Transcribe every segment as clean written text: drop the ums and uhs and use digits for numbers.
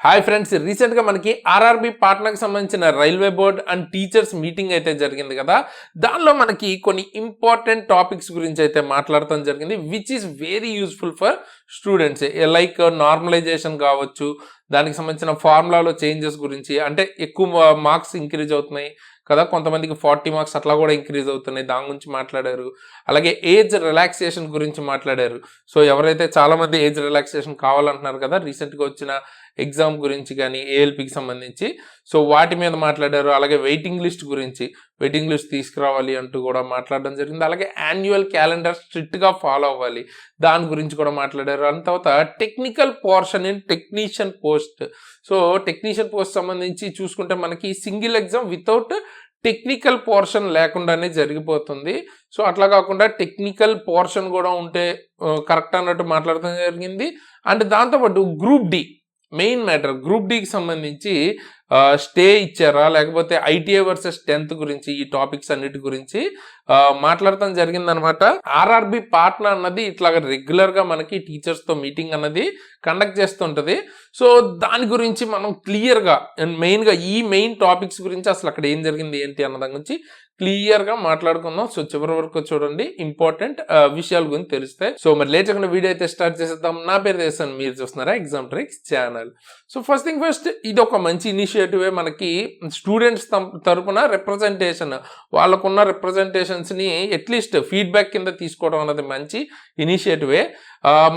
Hi friends, రీసెంట్గా మనకి RRB పాట్నాకి సంబంధించిన railway board and teachers meeting అయితే జరిగింది కదా. దానిలో మనకి కొన్ని ఇంపార్టెంట్ టాపిక్స్ గురించి అయితే మాట్లాడటం జరిగింది, which is very useful for students. Like normalisation కావచ్చు, దానికి సంబంధించిన ఫార్ములాలో చేంజెస్ గురించి, అంటే ఎక్కువ మార్క్స్ ఇంక్రీజ్ అవుతున్నాయి కదా, కొంతమందికి 40 మార్క్స్ అట్లా కూడా ఇంక్రీజ్ అవుతున్నాయి, దాని గురించి మాట్లాడారు. అలాగే ఏజ్ రిలాక్సేషన్ గురించి మాట్లాడారు. సో ఎవరైతే చాలామంది ఏజ్ రిలాక్సేషన్ కావాలంటున్నారు కదా, రీసెంట్గా వచ్చిన ఎగ్జామ్ గురించి కానీ ఏఎల్పికి సంబంధించి, సో వాటి మీద మాట్లాడారు. అలాగే వెయిటింగ్ లిస్ట్ గురించి, వెయిటింగ్ లిస్ట్ తీసుకురావాలి అంటూ కూడా మాట్లాడడం జరిగింది. అలాగే యాన్యువల్ క్యాలెండర్ స్ట్రిక్ట్గా ఫాలో అవ్వాలి, దాని గురించి కూడా మాట్లాడారు. అంత తర్వాత technical portion in technician post. So technician post సంబంధించి చూసుకుంటే మనకి single exam without technical portion లేకుండానే జరిగిపోతుంది. సో అట్లా కాకుండా టెక్నికల్ పోర్షన్ కూడా ఉంటే కరెక్ట్ అన్నట్టు మాట్లాడటం జరిగింది. అండ్ దాంతోపాటు group D main matter, group డికి సంబంధించి స్టే ఇచ్చారా లేకపోతే ఐటీఐ వర్సెస్ 10th గురించి, ఈ టాపిక్స్ అన్నిటి గురించి మాట్లాడటం జరిగిందనమాట. ఆర్ఆర్బి పాట్నా అన్నది ఇట్లా రెగ్యులర్గా మనకి టీచర్స్తో మీటింగ్ అన్నది కండక్ట్ చేస్తుంటుంది. సో దాని గురించి మనం క్లియర్గా అండ్ మెయిన్గా ఈ మెయిన్ టాపిక్స్ గురించి అసలు అక్కడ ఏం జరిగింది ఏంటి అన్న దాని గురించి క్లియర్గా మాట్లాడుకుందాం. సో చివరి వరకు చూడండి, ఇంపార్టెంట్ విషయాల గురించి తెలుస్తాయి. సో మరి లేట్ చేయకుండా వీడియో అయితే స్టార్ట్ చేసేద్దాం. నా పేరు దేశన్, మీరు చూస్తున్నారా exam tricks channel. So first thing first, ఇది ఒక మంచి ఇనిషియేటివే. మనకి స్టూడెంట్స్ తరపున రిప్రజెంటేషన్, వాళ్ళకున్న రిప్రజెంటేషన్స్ని అట్లీస్ట్ ఫీడ్బ్యాక్ కింద తీసుకోవడం అనేది మంచి ఇనిషియేటివే.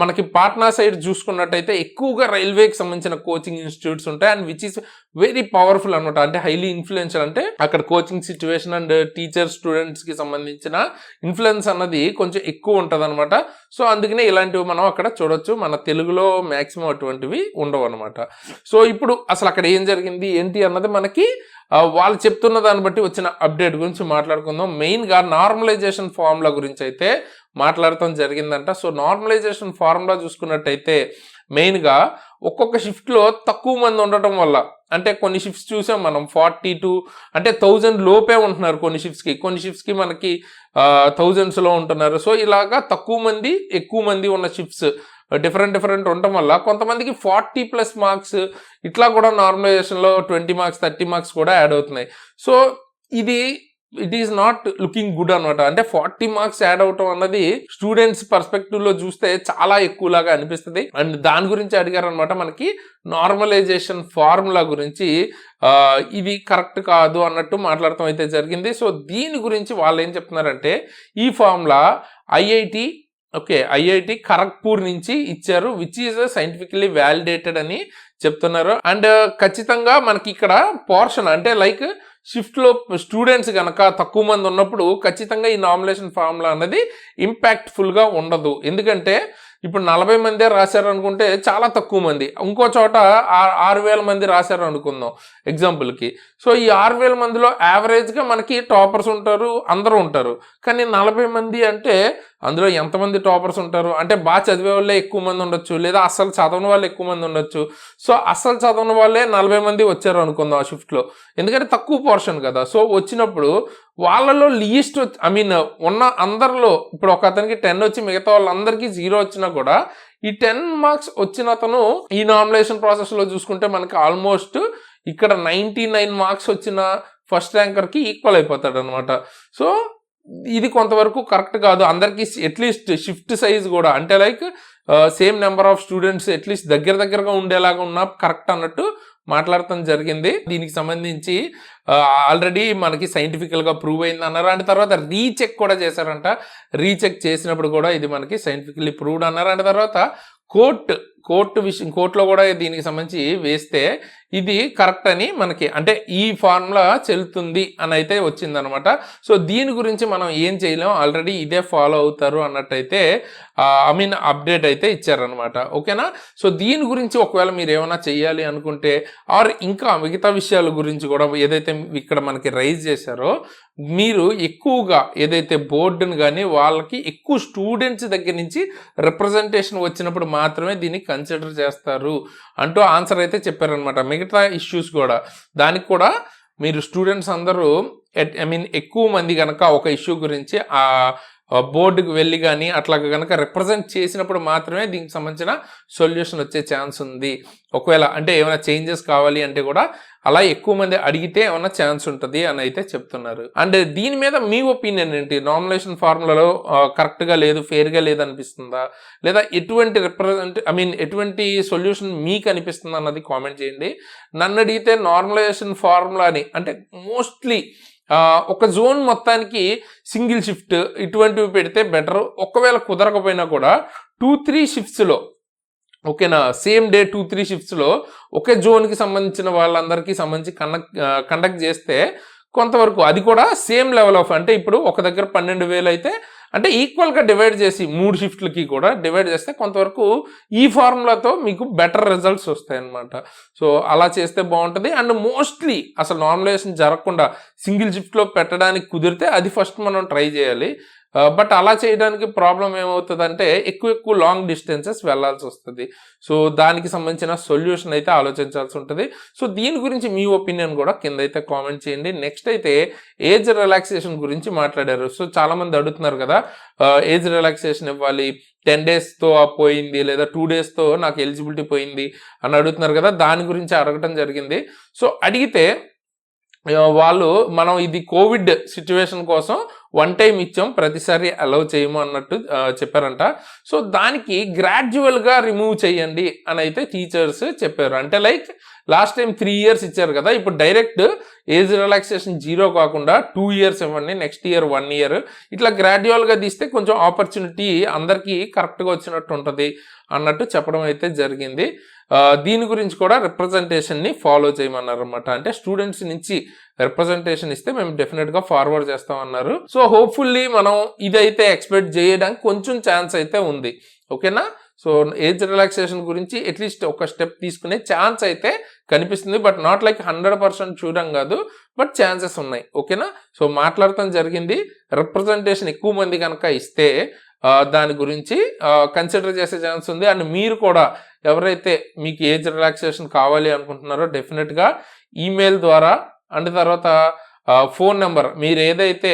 మనకి పాట్నా సైడ్ చూసుకున్నట్టయితే ఎక్కువగా రైల్వేకి సంబంధించిన కోచింగ్ ఇన్స్టిట్యూట్స్ ఉంటాయి, and which is very powerful అనమాట. అంటే హైలీ ఇన్ఫ్లుయెన్షియల్, అంటే అక్కడ కోచింగ్ సిచ్యువేషన్ అండ్ టీచర్ స్టూడెంట్స్కి సంబంధించిన ఇన్ఫ్లుయెన్స్ అన్నది కొంచెం ఎక్కువ ఉంటుంది అనమాట. సో అందుకనే ఇలాంటివి మనం అక్కడ చూడొచ్చు. మన తెలుగులో మ్యాక్సిమం అటువంటివి ఉండవు అనమాట. సో ఇప్పుడు అసలు అక్కడ ఏం జరిగింది ఏంటి అన్నది మనకి వాళ్ళు చెప్తున్న దాన్ని బట్టి వచ్చిన అప్డేట్ గురించి మాట్లాడుకుందాం. మెయిన్గా నార్మలైజేషన్ ఫార్ములా గురించి అయితే మాట్లాడటం జరిగిందంట. సో నార్మలైజేషన్ ఫార్ములా చూసుకున్నట్టయితే మెయిన్గా ఒక్కొక్క షిఫ్ట్లో తక్కువ మంది ఉండటం వల్ల, అంటే కొన్ని షిఫ్ట్స్ చూసాం మనం 42 అంటే 1000 లోపే ఉంటున్నారు కొన్ని షిఫ్ట్స్కి మనకి thousandsలో ఉంటున్నారు. సో ఇలాగా తక్కువ మంది ఎక్కువ మంది ఉన్న షిఫ్ట్స్ డిఫరెంట్ ఉండటం వల్ల కొంతమందికి 40+ మార్క్స్ ఇట్లా కూడా నార్మలైజేషన్లో 20 మార్క్స్ 30 మార్క్స్ కూడా యాడ్ అవుతున్నాయి. So it is not looking good అనమాట. అంటే 40 మార్క్స్ యాడ్ అవటం అన్నది స్టూడెంట్స్ పర్స్పెక్టివ్ లో చూస్తే చాలా ఎక్కువలాగా అనిపిస్తుంది. అండ్ దాని గురించి అడిగారు అనమాట, మనకి నార్మలైజేషన్ ఫార్ములా గురించి ఇది కరెక్ట్ కాదు అన్నట్టు మాట్లాడటం అయితే జరిగింది. సో దీని గురించి వాళ్ళు ఏం చెప్తున్నారంటే, ఈ ఫార్ములా ఐఐటి ఖరగ్పూర్ నుంచి ఇచ్చారు, విచ్ ఈజ్ సైంటిఫికలీ వ్యాలిడేటెడ్ అని చెప్తున్నారు. అండ్ ఖచ్చితంగా మనకి ఇక్కడ పోర్షన్, అంటే లైక్ షిఫ్ట్లో స్టూడెంట్స్ కనుక తక్కువ మంది ఉన్నప్పుడు ఖచ్చితంగా ఈ నార్మలైజేషన్ ఫార్ములా అనేది ఇంపాక్ట్ఫుల్గా ఉండదు. ఎందుకంటే ఇప్పుడు 40 మందే రాశారు అనుకుంటే చాలా తక్కువ మంది, ఇంకో చోట 6000 మంది రాశారు అనుకుందాం ఎగ్జాంపుల్కి. సో ఈ 6000 మందిలో యావరేజ్గా మనకి టాపర్స్ ఉంటారు, అందరూ ఉంటారు. కానీ 40 మంది అంటే అందులో ఎంతమంది టాపర్స్ ఉంటారు అంటే బాగా చదివే వాళ్ళే ఎక్కువ మంది ఉండొచ్చు, లేదా అస్సలు చదవని వాళ్ళు ఎక్కువ మంది ఉండొచ్చు. సో అస్సలు చదవని వాళ్ళే 40 మంది వచ్చారు అనుకుందాం ఆ షిఫ్ట్లో, ఎందుకంటే తక్కువ పోర్షన్ కదా. సో వచ్చినప్పుడు వాళ్ళలో లీస్ట్ ఉన్న అందరిలో ఇప్పుడు ఒక అతనికి 10 వచ్చి మిగతా వాళ్ళందరికీ 0 వచ్చినా కూడా ఈ 10 మార్క్స్ వచ్చిన అతను ఈ నార్మలైజేషన్ ప్రాసెస్లో చూసుకుంటే మనకి ఆల్మోస్ట్ ఇక్కడ 99 మార్క్స్ వచ్చిన ఫస్ట్ ర్యాంకర్కి ఈక్వల్ అయిపోతాడు అనమాట. సో ఇది కొంతవరకు కరెక్ట్ కాదు. అందరికీ అట్లీస్ట్ షిఫ్ట్ సైజ్ కూడా, అంటే like same number of students at least దగ్గరగా ఉండేలాగా ఉన్నా కరెక్ట్ అన్నట్టు మాట్లాడటం జరిగింది. దీనికి సంబంధించి ఆల్రెడీ మనకి సైంటిఫికల్గా ప్రూవ్ అయింది అన్నారు. అండ్ తర్వాత రీచెక్ కూడా చేశారంట. రీచెక్ చేసినప్పుడు కూడా ఇది మనకి సైంటిఫికల్లీ ప్రూవ్డ్ అన్నారు. అండ్ తర్వాత కోర్టులో కూడా దీనికి సంబంధించి వేస్తే ఇది కరెక్ట్ అని మనకి, అంటే ఈ ఫార్ములా చెల్లుతుంది అని అయితే వచ్చిందనమాట. సో దీని గురించి మనం ఏం చేయలేం, ఆల్రెడీ ఇదే ఫాలో అవుతారు అన్నట్టయితే అప్డేట్ అయితే ఇచ్చారనమాట. ఓకేనా. సో దీని గురించి ఒకవేళ మీరు ఏమైనా చెయ్యాలి అనుకుంటే, ఆర్ ఇంకా మిగతా విషయాల గురించి కూడా ఏదైతే ఇక్కడ మనకి రైజ్ చేశారో, మీరు ఎక్కువగా ఏదైతే బోర్డును కానీ వాళ్ళకి ఎక్కువ స్టూడెంట్స్ దగ్గర నుంచి రిప్రజెంటేషన్ వచ్చినప్పుడు మాత్రమే దీన్ని కన్సిడర్ చేస్తారు అంటూ ఆన్సర్ అయితే చెప్పారనమాట. మిగతా ఇష్యూస్ కూడా, దానికి కూడా మీరు స్టూడెంట్స్ అందరూ ఎక్కువ మంది కనుక ఒక ఇష్యూ గురించి బోర్డుకి వెళ్ళి కానీ అట్లా కనుక రిప్రజెంట్ చేసినప్పుడు మాత్రమే దీనికి సంబంధించిన సొల్యూషన్ వచ్చే ఛాన్స్ ఉంది. ఒకవేళ అంటే ఏమైనా చేంజెస్ కావాలి అంటే కూడా అలా ఎక్కువ మంది అడిగితే ఏమైనా ఛాన్స్ ఉంటుంది అని అయితే చెప్తున్నారు. అండ్ దీని మీద మీ ఒపీనియన్ ఏంటి? నామినేషన్ ఫార్ములాలో కరెక్ట్గా లేదు, ఫెయిర్గా లేదు అనిపిస్తుందా, లేదా ఎటువంటి ఎటువంటి సొల్యూషన్ మీకు అనిపిస్తుంది అన్నది కామెంట్ చేయండి. నన్ను అడిగితే నార్మలైజేషన్ ఫార్ములాని అంటే మోస్ట్లీ ఒక జోన్ మొత్తానికి సింగిల్ షిఫ్ట్ ఇటువంటివి పెడితే బెటర్. ఒకవేళ కుదరకపోయినా కూడా 2-3 షిఫ్ట్స్లో, ఓకేనా, సేమ్ డే 2-3 షిఫ్ట్స్లో ఒకే జోన్కి సంబంధించిన వాళ్ళందరికీ సంబంధించి కండక్ట్ చేస్తే కొంతవరకు అది కూడా సేమ్ లెవెల్ ఆఫ్, అంటే ఇప్పుడు ఒక దగ్గర 12,000 అయితే అంటే ఈక్వల్గా డివైడ్ చేసి 3 షిఫ్ట్లకి కూడా డివైడ్ చేస్తే కొంతవరకు ఈ ఫార్ములాతో మీకు బెటర్ రిజల్ట్స్ వస్తాయి అన్నమాట. సో అలా చేస్తే బాగుంటుంది. అండ్ మోస్ట్లీ అసలు నార్మలైజేషన్ జరగకుండా సింగిల్ షిఫ్ట్లో పెట్టడానికి కుదిరితే అది ఫస్ట్ మనం ట్రై చేయాలి. బట్ అలా చేయడానికి ప్రాబ్లం ఏమవుతుందంటే ఎక్కువ లాంగ్ డిస్టెన్సెస్ వెళ్లాల్సి వస్తుంది. సో దానికి సంబంధించిన సొల్యూషన్ అయితే ఆలోచించాల్సి ఉంటుంది. సో దీని గురించి మీ ఒపీనియన్ కూడా కింద అయితే కామెంట్ చేయండి. నెక్స్ట్ అయితే ఏజ్ రిలాక్సేషన్ గురించి మాట్లాడారు. సో చాలా మంది అడుగుతున్నారు కదా, ఏజ్ రిలాక్సేషన్ ఇవ్వాలి, 10 డేస్తో పోయింది లేదా 2 డేస్తో నాకు ఎలిజిబిలిటీ పోయింది అని అడుగుతున్నారు కదా, దాని గురించి అడగటం జరిగింది. సో అడిగితే వాళ్ళు మనం ఇది కోవిడ్ సిచ్యువేషన్ కోసం 1 టైం ఇచ్చాం, ప్రతిసారి అలౌ చేయము అన్నట్టు చెప్పారంట. సో దానికి గ్రాడ్యువల్గా రిమూవ్ చేయండి అని అయితే టీచర్స్ చెప్పారు. అంటే లైక్ లాస్ట్ టైం 3 ఇయర్స్ ఇచ్చారు కదా, ఇప్పుడు డైరెక్ట్ ఏజ్ రిలాక్సేషన్ 0 కాకుండా 2 ఇయర్స్ ఇవ్వండి, నెక్స్ట్ ఇయర్ 1 ఇయర్, ఇట్లా గ్రాడ్యువల్గా తీస్తే కొంచెం ఆపర్చునిటీ అందరికీ కరెక్ట్గా వచ్చినట్టు ఉంటుంది అన్నట్టు చెప్పడం అయితే జరిగింది. దీని గురించి కూడా రిప్రజెంటేషన్ని ఫాలో చేయమన్నారు అనమాట. అంటే స్టూడెంట్స్ నుంచి రిప్రజెంటేషన్ ఇస్తే మేము డెఫినెట్గా ఫార్వర్డ్ చేస్తామన్నారు. సో హోప్ఫుల్లీ మనం ఇదైతే ఎక్స్పెక్ట్ చేయడానికి కొంచెం ఛాన్స్ అయితే ఉంది. ఓకేనా? సో ఏజ్ రిలాక్సేషన్ గురించి అట్లీస్ట్ ఒక స్టెప్ తీసుకునే ఛాన్స్ అయితే కనిపిస్తుంది. బట్ నాట్ లైక్ 100% చూడడం కాదు, బట్ ఛాన్సెస్ ఉన్నాయి. ఓకేనా? సో మాట్లాడటం జరిగింది. రిప్రజెంటేషన్ ఎక్కువ మంది కనుక ఇస్తే దాని గురించి కన్సిడర్ చేసే ఛాన్స్ ఉంది. అండ్ మీరు కూడా ఎవరైతే మీకు ఏజ్ రిలాక్సేషన్ కావాలి అనుకుంటున్నారో డెఫినెట్గా ఈమెయిల్ ద్వారా అండ్ తర్వాత ఫోన్ నెంబర్, మీరు ఏదైతే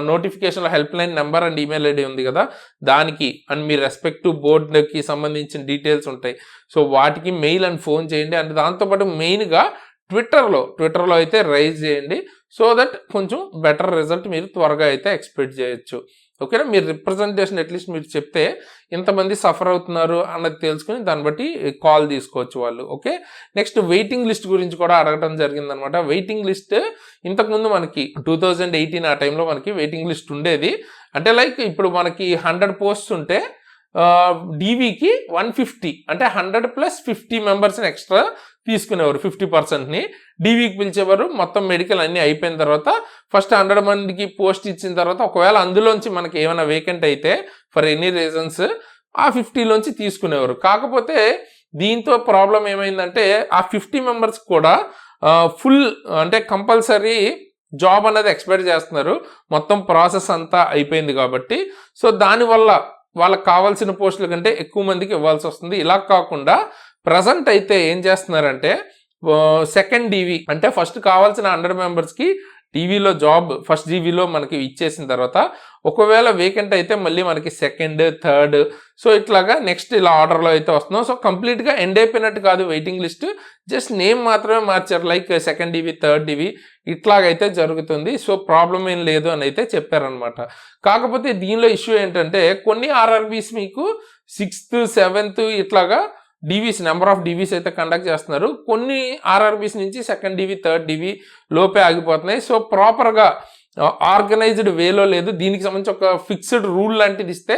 నోటిఫికేషన్లో help line number and email ID ఉంది కదా దానికి, అండ్ మీ రెస్పెక్టివ్ బోర్డుకి సంబంధించిన డీటెయిల్స్ ఉంటాయి. సో వాటికి మెయిల్ అండ్ ఫోన్ చేయండి. అండ్ దాంతోపాటు మెయిన్గా ట్విట్టర్లో అయితే రైజ్ చేయండి. సో దట్ కొంచెం బెటర్ రిజల్ట్ మీరు త్వరగా అయితే ఎక్స్పెక్ట్ చేయొచ్చు. ఓకేనా? మీరు రిప్రజెంటేషన్ అట్లీస్ట్ మీరు చెప్తే ఇంతమంది సఫర్ అవుతున్నారు అన్నది తెలుసుకుని దాన్ని బట్టి కాల్ తీసుకోవచ్చు వాళ్ళు. ఓకే, నెక్స్ట్ వెయిటింగ్ లిస్ట్ గురించి కూడా అడగడం జరిగిందనమాట. వెయిటింగ్ లిస్ట్ ఇంతకుముందు మనకి 2018 ఆ టైంలో మనకి వెయిటింగ్ లిస్ట్ ఉండేది. అంటే లైక్ ఇప్పుడు మనకి 100 పోస్ట్స్ ఉంటే డీవీకి 150, అంటే 100 + 50 మెంబర్స్ని ఎక్స్ట్రా తీసుకునేవారు. 50%ని డీవీకి పిలిచేవారు. మొత్తం మెడికల్ అన్నీ అయిపోయిన తర్వాత ఫస్ట్ 100 మందికి పోస్ట్ ఇచ్చిన తర్వాత ఒకవేళ అందులోంచి మనకి ఏమైనా వేకెంట్ అయితే ఫర్ ఎనీ రీజన్స్ ఆ 50లోంచి తీసుకునేవారు. కాకపోతే దీంతో ప్రాబ్లం ఏమైందంటే ఆ 50 మెంబర్స్ కూడా ఫుల్ అంటే కంపల్సరీ జాబ్ అనేది ఎక్స్పెక్ట్ చేస్తున్నారు. మొత్తం ప్రాసెస్ అంతా అయిపోయింది కాబట్టి. సో దానివల్ల వాళ్ళకి కావాల్సిన పోస్టుల కంటే ఎక్కువ మందికి ఇవ్వాల్సి వస్తుంది. ఇలా కాకుండా ప్రజెంట్ అయితే ఏం చేస్తున్నారంటే సెకండ్ డీవీ అంటే ఫస్ట్ కావాల్సిన 100 మెంబర్స్కి టీవీలో జాబ్ ఫస్ట్ జీవీలో మనకి ఇచ్చేసిన తర్వాత ఒకవేళ వేకెంట్ అయితే మళ్ళీ మనకి సెకండ్, థర్డ్, సో ఇట్లాగా నెక్స్ట్ ఇలా ఆర్డర్లో అయితే వస్తున్నాం. సో కంప్లీట్గా ఎండ్ అయిపోయినట్టు కాదు వెయిటింగ్ లిస్ట్, జస్ట్ నేమ్ మాత్రమే మార్చారు. Like second DV, third DV ఇట్లాగైతే జరుగుతుంది. సో ప్రాబ్లం ఏం లేదు అని అయితే చెప్పారనమాట. కాకపోతే దీనిలో ఇష్యూ ఏంటంటే కొన్ని ఆర్ఆర్బీస్ మీకు 6th, 7th ఇట్లాగా డీవీస్ నెంబర్ ఆఫ్ డీవీస్ అయితే కండక్ట్ చేస్తున్నారు. కొన్ని ఆర్ఆర్బీస్ నుంచి సెకండ్ డీవీ, థర్డ్ డీవీ లోపే ఆగిపోతున్నాయి. సో ప్రాపర్గా ఆర్గనైజ్డ్ వేలో లేదు. దీనికి సంబంధించి ఒక ఫిక్స్డ్ రూల్ లాంటిది ఇస్తే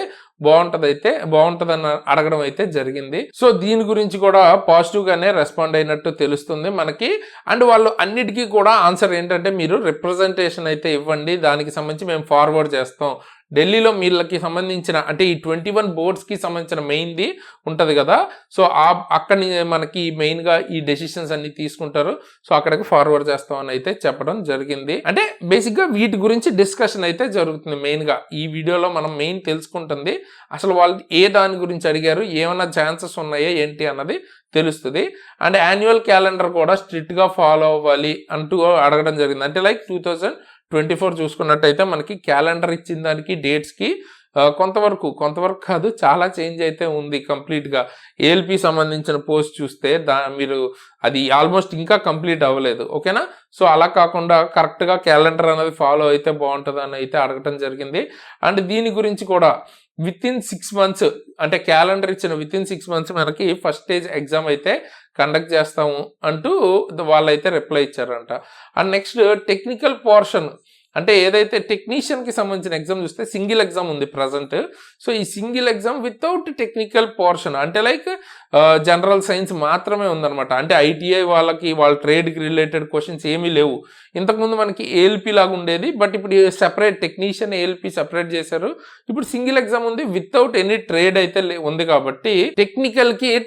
బాగుంటుందని అడగడం అయితే జరిగింది. సో దీని గురించి కూడా పాజిటివ్ గానే రెస్పాండ్ అయినట్టు తెలుస్తుంది మనకి. అండ్ వాళ్ళు అన్నిటికీ కూడా ఆన్సర్ ఏంటంటే మీరు రిప్రజెంటేషన్ అయితే ఇవ్వండి, దానికి సంబంధించి మేము ఫార్వర్డ్ చేస్తాం. ఢిల్లీలో వీళ్ళకి సంబంధించిన అంటే ఈ 21 బోర్డ్స్కి సంబంధించిన మెయిన్ది ఉంటుంది కదా, సో అక్కడి మనకి మెయిన్గా ఈ డెసిషన్స్ అన్ని తీసుకుంటారు. సో అక్కడికి ఫార్వర్డ్ చేస్తామని అయితే చెప్పడం జరిగింది. అంటే బేసిక్గా వీటి గురించి డిస్కషన్ అయితే జరుగుతుంది. మెయిన్గా ఈ వీడియోలో మనం మెయిన్ తెలుసుకుంటుంది అసలు వాళ్ళు ఏ దాని గురించి అడిగారు, ఏమైనా ఛాన్సెస్ ఉన్నాయా ఏంటి అన్నది తెలుస్తుంది. అండ్ యాన్యువల్ క్యాలెండర్ కూడా స్ట్రిక్ట్గా ఫాలో అవ్వాలి అంటూ అడగడం జరిగింది. అంటే లైక్ 24 చూసుకున్నట్టయితే మనకి క్యాలెండర్ ఇచ్చిన దానికి డేట్స్కి కొంతవరకు కాదు, చాలా చేంజ్ అయితే ఉంది కంప్లీట్గా. ఏఎల్పి సంబంధించిన పోస్ట్ చూస్తే మీరు అది ఆల్మోస్ట్ ఇంకా కంప్లీట్ అవ్వలేదు. ఓకేనా? సో అలా కాకుండా కరెక్ట్గా క్యాలెండర్ అనేది ఫాలో అయితే బాగుంటుంది అని అయితే అడగటం జరిగింది. అండ్ దీని గురించి కూడా విత్ ఇన్ 6 months, అంటే క్యాలెండర్ ఇచ్చిన విత్ ఇన్ 6 months మనకి ఫస్ట్ స్టేజ్ ఎగ్జామ్ అయితే కండక్ట్ చేస్తాము అంటూ వాళ్ళైతే రిప్లై ఇచ్చారంట. అండ్ నెక్స్ట్ టెక్నికల్ పోర్షన్, అంటే ఏదైతే టెక్నీషియన్కి సంబంధించిన ఎగ్జామ్ చూస్తే సింగిల్ ఎగ్జామ్ ఉంది ప్రజెంట్. సో ఈ single exam without technical portion, అంటే లైక్ జనరల్ సైన్స్ మాత్రమే ఉందన్నమాట. అంటే ఐటీఐ వాళ్ళకి వాళ్ళ ట్రేడ్కి రిలేటెడ్ క్వశ్చన్స్ ఏమీ లేవు. ఇంతకుముందు మనకి ఏఎల్పి లాగా ఉండేది, బట్ ఇప్పుడు సెపరేట్ టెక్నీషియన్ ఏఎల్పి సెపరేట్ చేశారు. ఇప్పుడు సింగిల్ ఎగ్జామ్ ఉంది వితౌట్ ఎనీ ట్రేడ్ అయితే ఉంది. కాబట్టి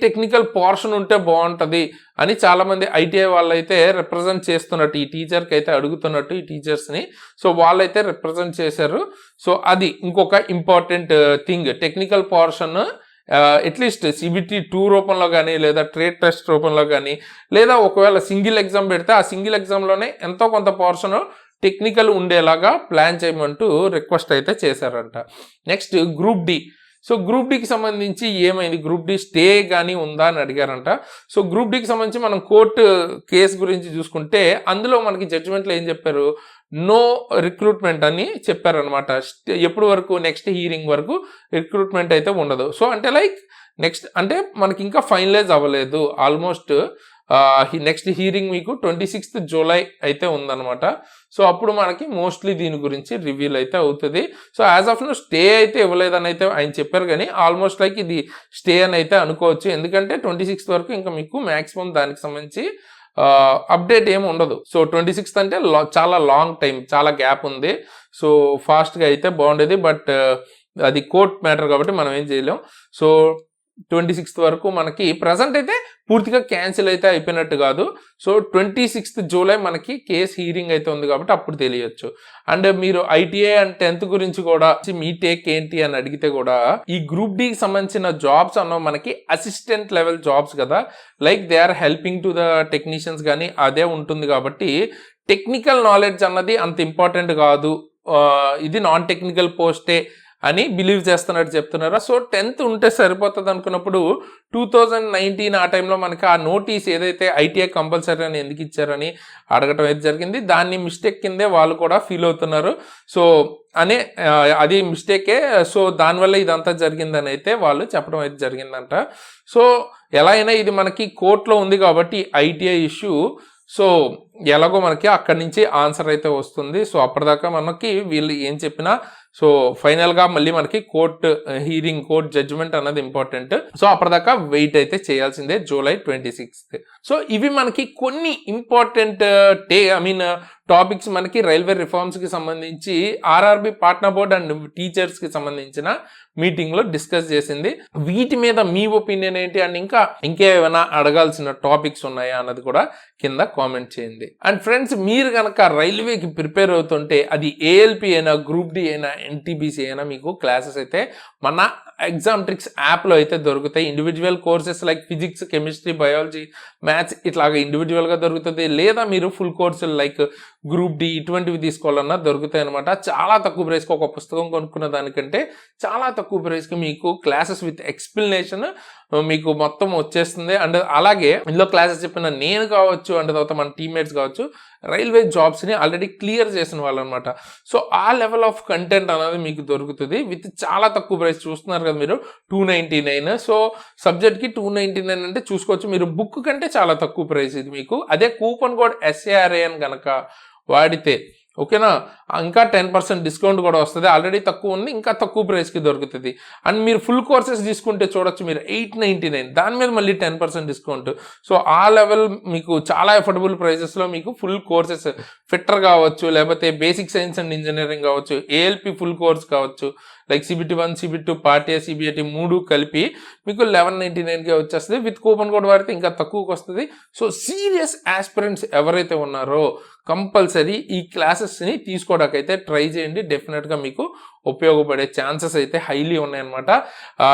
టెక్నికల్ పోర్షన్ ఉంటే బాగుంటుంది అని చాలా మంది ఐటీఐ వాళ్ళైతే రిప్రజెంట్ చేస్తున్నట్టు, ఈ టీచర్కి అయితే అడుగుతున్నట్టు ఈ టీచర్స్ని. సో వాళ్ళైతే రిప్రజెంట్ చేశారు. సో అది ఇంకొక important thing. Technical portion at least CBT 2 రూపంలో కానీ, లేదా ట్రేడ్ టెస్ట్ రూపంలో కానీ, లేదా ఒకవేళ సింగిల్ ఎగ్జామ్ పెడితే ఆ సింగిల్ ఎగ్జామ్లోనే ఎంతో కొంత పోర్షన్ టెక్నికల్ ఉండేలాగా ప్లాన్ చేయమంటూ రిక్వెస్ట్ అయితే చేశారంట. Next group D. So group డికి సంబంధించి ఏమైంది, గ్రూప్ డి స్టే కానీ ఉందా అని అడిగారంట. సో గ్రూప్ డికి సంబంధించి మనం కోర్టు కేసు గురించి చూసుకుంటే అందులో మనకి జడ్జిమెంట్లో ఏం చెప్పారు, నో రిక్రూట్మెంట్ అని చెప్పారనమాట. ఎప్పుడు వరకు, నెక్స్ట్ హీరింగ్ వరకు రిక్రూట్మెంట్ అయితే ఉండదు. సో అంటే లైక్ నెక్స్ట్ అంటే మనకి ఇంకా ఫైనలైజ్ అవ్వలేదు. ఆల్మోస్ట్ నెక్స్ట్ హీరింగ్ మీకు 26th July అయితే ఉందన్నమాట. సో అప్పుడు మనకి మోస్ట్లీ దీని గురించి రివీల్ అయితే అవుతుంది. So as of no stay అయితే ఇవ్వలేదని అయితే ఆయన చెప్పారు, కానీ ఆల్మోస్ట్ లైక్ ఇది స్టే అని అయితే అనుకోవచ్చు. ఎందుకంటే 26th వరకు ఇంకా మీకు మ్యాక్సిమం దానికి సంబంధించి అప్డేట్ ఏమి ఉండదు. సో 26th అంటే చాలా లాంగ్ టైం, చాలా గ్యాప్ ఉంది. సో ఫాస్ట్గా అయితే బాగుండేది, బట్ అది కోర్ట్ మ్యాటర్ కాబట్టి మనం ఏం చేయలేం. సో 26th వరకు మనకి ప్రజెంట్ అయితే పూర్తిగా క్యాన్సిల్ అయితే అయిపోయినట్టు కాదు. సో 26th July మనకి కేసు హీరింగ్ అయితే ఉంది కాబట్టి అప్పుడు తెలియచ్చు. అండ్ మీరు ఐటీఐ అండ్ 10th గురించి కూడా మీ టేక్ ఏంటి అని అడిగితే కూడా ఈ గ్రూప్ డికి సంబంధించిన జాబ్స్ అన్న మనకి అసిస్టెంట్ లెవెల్ జాబ్స్ కదా, like they are helping to the technicians కానీ అదే ఉంటుంది. కాబట్టి టెక్నికల్ నాలెడ్జ్ అన్నది అంత ఇంపార్టెంట్ కాదు, ఇది నాన్ టెక్నికల్ పోస్టే అని బిలీవ్ చేస్తున్నట్టు చెప్తున్నారు. సో 10th ఉంటే సరిపోతుంది అనుకున్నప్పుడు 2019 ఆ టైంలో మనకి ఆ నోటీస్ ఏదైతే ఐటీఐ కంపల్సరీ అని ఎందుకు ఇచ్చారని అడగటం అయితే జరిగింది. దాన్ని మిస్టేక్ కిందే వాళ్ళు కూడా ఫీల్ అవుతున్నారు. సో అది మిస్టేకే. సో దానివల్ల ఇదంతా జరిగిందని అయితే వాళ్ళు చెప్పడం అయితే జరిగిందంట. సో ఎలా అయినా ఇది మనకి కోర్టులో ఉంది కాబట్టి ఐటీఐ ఇష్యూ, సో ఎలాగో మనకి అక్కడి నుంచి ఆన్సర్ అయితే వస్తుంది. సో అప్పటిదాకా మనకి వీళ్ళు ఏం చెప్పినా సో ఫైనల్గా మళ్ళీ మనకి కోర్ట్ హీరింగ్, కోర్ట్ జడ్జిమెంట్ అన్నది ఇంపార్టెంట్. సో అప్పటిదాకా వెయిట్ అయితే చేయాల్సిందే July 26th. సో ఇవి మనకి కొన్ని ఇంపార్టెంట్ టాపిక్స్ మనకి రైల్వే రిఫార్మ్స్కి సంబంధించి ఆర్ఆర్బి పాట్నా బోర్డ్ అండ్ టీచర్స్కి సంబంధించిన మీటింగ్లో డిస్కస్ చేసింది. వీటి మీద మీ ఒపీనియన్ ఏంటి అండ్ ఇంకేమైనా అడగాల్సిన టాపిక్స్ ఉన్నాయా అన్నది కూడా కింద కామెంట్ చేయండి. అండ్ ఫ్రెండ్స్, మీరు కనుక రైల్వేకి ప్రిపేర్ అవుతుంటే అది ఏఎల్పి అయినా, గ్రూప్ డి అయినా, ఎన్టీబీసీ అయినా మీకు క్లాసెస్ అయితే మన ఎగ్జామ్ ట్రిక్స్ యాప్లో అయితే దొరుకుతాయి. Individual courses like physics, chemistry, biology, maths ఇట్లాగా ఇండివిజువల్గా దొరుకుతుంది. లేదా మీరు ఫుల్ కోర్సులు లైక్ గ్రూప్ డి ఇటువంటివి తీసుకోవాలన్నా దొరుకుతాయి అనమాట. చాలా తక్కువ ప్రైస్కి, ఒక పుస్తకం కొనుక్కున్న దానికంటే చాలా తక్కువ ప్రైస్కి మీకు క్లాసెస్ విత్ ఎక్స్ప్లెనేషన్ మీకు మొత్తం వచ్చేస్తుంది. అండ్ అలాగే ఇందులో క్లాసెస్ చెప్పిన నేను కావచ్చు, అండ్ తర్వాత మన టీమ్మేట్స్ కావచ్చు, రైల్వే జాబ్స్ని ఆల్రెడీ క్లియర్ చేసిన వాళ్ళు అనమాట. సో ఆ లెవెల్ ఆఫ్ కంటెంట్ అనేది మీకు దొరుకుతుంది విత్ చాలా తక్కువ ప్రైస్. చూస్తున్నారు కదా మీరు, 299. సో సబ్జెక్ట్కి 299 అంటే చూసుకోవచ్చు. మీరు బుక్ కంటే చాలా తక్కువ ప్రైస్ ఇది మీకు. అదే కూపన్ కోడ్ SARA అని కనుక వాడితే ఓకేనా, ఇంకా 10% డిస్కౌంట్ కూడా వస్తుంది. ఆల్రెడీ తక్కువ ఉంది, ఇంకా తక్కువ ప్రైస్కి దొరుకుతుంది. అండ్ మీరు ఫుల్ కోర్సెస్ తీసుకుంటే చూడొచ్చు మీరు 899, దాని మీద మళ్ళీ 10% డిస్కౌంట్. సో ఆ లెవెల్ మీకు చాలా ఎఫోర్డబుల్ ప్రైసెస్లో మీకు ఫుల్ కోర్సెస్, ఫిట్టర్ కావచ్చు, లేకపోతే బేసిక్ సైన్స్ అండ్ ఇంజనీరింగ్ కావచ్చు, ఏఎల్పి ఫుల్ కోర్స్ కావచ్చు, like CBT1, CBT2, part A, CBT 3 కలిపి మీకు 1199కే వచ్చేస్తుంది. విత్ కూపన్ కోడ్ వాడితే ఇంకా తక్కువకి వస్తుంది. సో సీరియస్ ఆస్పిరెంట్స్ ఎవరైతే ఉన్నారో కంపల్సరీ ఈ క్లాసెస్ని తీసుకోవడానికి అయితే ట్రై చేయండి. డెఫినెట్గా మీకు ఉపయోగపడే ఛాన్సెస్ అయితే హైలీ ఉన్నాయన్నమాట.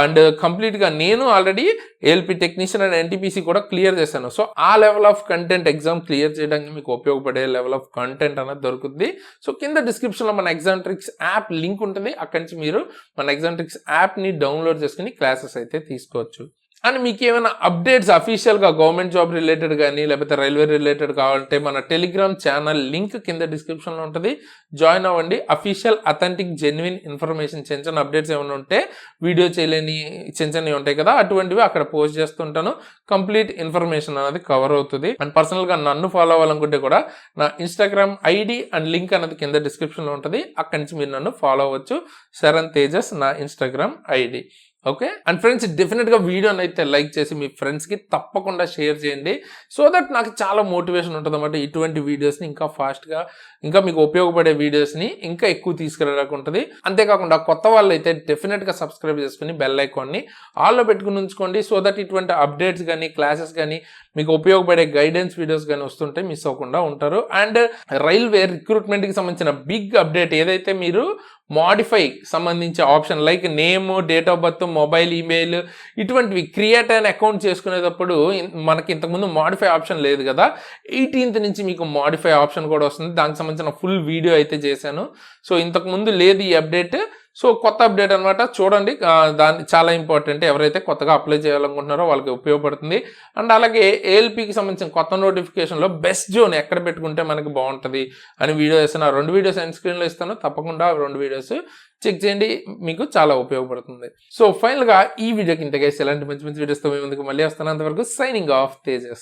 అండ్ కంప్లీట్గా నేను already ALP technician and NTPC కూడా క్లియర్ చేశాను. సో ఆ level of content exam clear చేయడానికి మీకు ఉపయోగపడే లెవెల్ ఆఫ్ కంటెంట్ అనేది దొరుకుతుంది. సో కింద డిస్క్రిప్షన్లో మన ఎగ్జామ్ట్రిక్స్ యాప్ లింక్ ఉంటుంది. అక్కడి నుంచి మీరు మన ఎగ్జామ్ట్రిక్స్ యాప్ని డౌన్లోడ్ చేసుకుని క్లాసెస్ అయితే తీసుకోవచ్చు. అండ్ మీకు ఏమైనా అప్డేట్స్ అఫీషియల్గా గవర్నమెంట్ జాబ్ రిలేటెడ్ కానీ లేకపోతే రైల్వే రిలేటెడ్ కావాలంటే మన టెలిగ్రామ్ ఛానల్ లింక్ కింద డిస్క్రిప్షన్లో ఉంటుంది. జాయిన్ అవ్వండి. అఫీషియల్ అథెంటిక్ జెన్యున్ ఇన్ఫర్మేషన్ చిన్న అప్డేట్స్ ఏమైనా ఉంటే వీడియో చేయలేని చిన్నవి ఉంటాయి కదా, అటువంటివి అక్కడ పోస్ట్ చేస్తుంటాను. కంప్లీట్ ఇన్ఫర్మేషన్ అనేది కవర్ అవుతుంది. అండ్ పర్సనల్గా నన్ను ఫాలో అవ్వాలనుకుంటే కూడా నా ఇన్స్టాగ్రామ్ ID అండ్ లింక్ అనేది కింద డిస్క్రిప్షన్లో ఉంటుంది. అక్కడి నుంచి మీరు నన్ను ఫాలో అవ్వచ్చు. శరణ్ తేజస్ నా Instagram ID. Okay. And friends, డెఫినెట్గా వీడియోని అయితే లైక్ చేసి మీ ఫ్రెండ్స్కి తప్పకుండా షేర్ చేయండి. సో దట్ నాకు చాలా మోటివేషన్ ఉంటుంది అన్నమాట. ఇటువంటి వీడియోస్ని ఇంకా ఫాస్ట్గా ఇంకా మీకు ఉపయోగపడే వీడియోస్ని ఇంకా ఎక్కువ తీసుకురావడానికి ఉంటుంది. అంతేకాకుండా కొత్త వాళ్ళు అయితే డెఫినెట్గా సబ్స్క్రైబ్ చేసుకుని బెల్ ఐకాన్ని ఆల్లో పెట్టుకుని ఉంచుకోండి. సో దట్ ఇటువంటి అప్డేట్స్ కానీ క్లాసెస్ కానీ మీకు ఉపయోగపడే గైడెన్స్ వీడియోస్ కానీ వస్తుంటే మిస్ అవ్వకుండా ఉంటారు. అండ్ రైల్వే రిక్రూట్మెంట్కి సంబంధించిన బిగ్ అప్డేట్ ఏదైతే మీరు మోడిఫై సంబంధించి option like name, date of birth, mobile, email ఇటువంటివి క్రియేట్ అయిన అకౌంట్ చేసుకునేటప్పుడు మనకి ఇంతకుముందు మోడిఫై ఆప్షన్ లేదు కదా. 18th నుంచి మీకు మోడిఫై ఆప్షన్ కూడా వస్తుంది. దానికి సంబంధించిన ఫుల్ వీడియో అయితే చేశాను. సో ఇంతకుముందు లేదు ఈ అప్డేట్. సో కొత్త అప్డేట్ అనమాట. చూడండి, దాన్ని చాలా ఇంపార్టెంట్. ఎవరైతే కొత్తగా అప్లై చేయాలనుకుంటున్నారో వాళ్ళకి ఉపయోగపడుతుంది. అండ్ అలాగే ఏఎల్పికి సంబంధించిన కొత్త నోటిఫికేషన్లో బెస్ట్ జోన్ ఎక్కడ పెట్టుకుంటే మనకి బాగుంటుంది అని వీడియో వేస్తాను. ఆ 2 వీడియోస్ ఎండ్ స్క్రీన్లో ఇస్తాను. తప్పకుండా 2 వీడియోస్ చెక్ చేయండి, మీకు చాలా ఉపయోగపడుతుంది. సో ఫైనల్గా ఈ వీడియోకి ఇంతగా ఇలాంటి మంచి మంచి వీడియోస్తో మీ ముందుకు మళ్ళీ వస్తాను. అంతవరకు సైనింగ్ ఆఫ్ తేజస్.